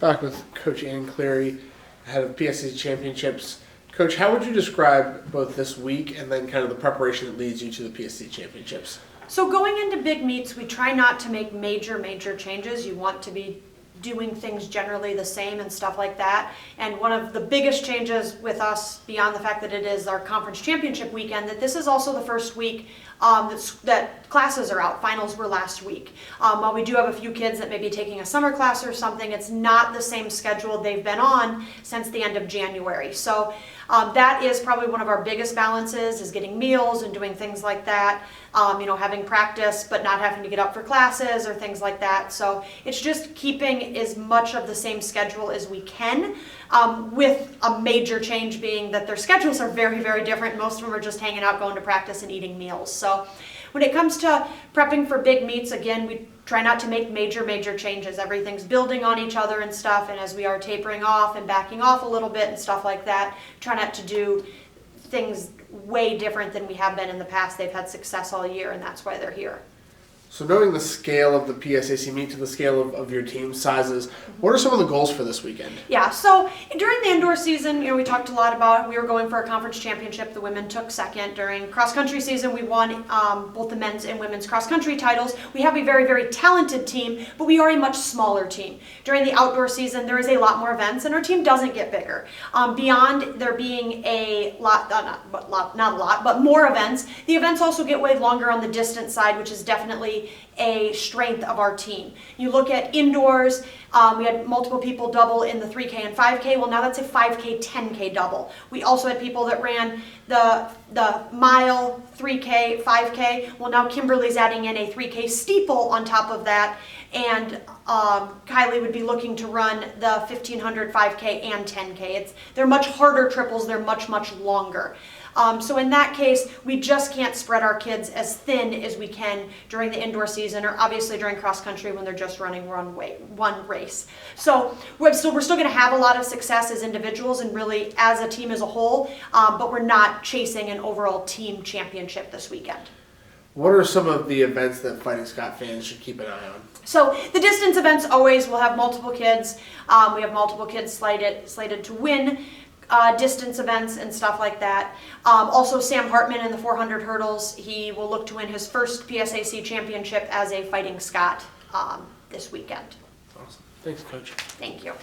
Back with Coach Ann Cleary, head of PSAC Championships. Coach, how would you describe both this week and then kind of the preparation that leads you to the PSAC Championships? So going into big meets, we try not to make major changes. You want to be doing things generally the same and stuff like that. And one of the biggest changes with us, beyond the fact that it is our conference championship weekend, that this is also the first week that classes are out. Finals were last week. While we do have a few kids that may be taking a summer class or something, it's not the same schedule they've been on since the end of January. So that is probably one of our biggest balances, is getting meals and doing things like that. Having practice but not having to get up for classes or things like that. So it's just keeping as much of the same schedule as we can, with a major change being that their schedules are very different. Most of them are just hanging out, going to practice and eating meals. So when it comes to prepping for big meets, again, we try not to make major changes. Everything's building on each other and stuff, and as we are tapering off and backing off a little bit and stuff like that, try not to do things way different than we have been in the past. They've had success all year, and that's why they're here. So knowing the scale of the PSAC meet to the scale of your team sizes, what are some of the goals for this weekend? Yeah, so during the indoor season, we talked a lot about, we were going for a conference championship. The women took second. During cross-country season, we won both the men's and women's cross-country titles. We have a very talented team, but we are a much smaller team. During the outdoor season, there is a lot more events, and our team doesn't get bigger. Beyond there being a lot, not a lot, but more events, the events also get way longer on the distance side, which is definitely a strength of our team. You look at indoors, we had multiple people double in the 3K and 5K. Well, now that's a 5K, 10K double. We also had people that ran the mile, 3K, 5K. Well, now Kimberly's adding in a 3K steeple on top of that, and Kylie would be looking to run the 1500, 5K, and 10K. They're much harder triples. They're much longer. So in that case, we just can't spread our kids as thin as we can during the indoor season, or obviously during cross country when they're just running one race. So we're still going to have a lot of success as individuals and really as a team as a whole, but we're not chasing an overall team championship this weekend. What are some of the events that Fighting Scott fans should keep an eye on? So the distance events always will have multiple kids. We have multiple kids slated to win distance events and stuff like that. Also, Sam Hartman in the 400 hurdles, he will look to win his first PSAC championship as a Fighting Scott this weekend. Awesome. Thanks, Coach. Thank you.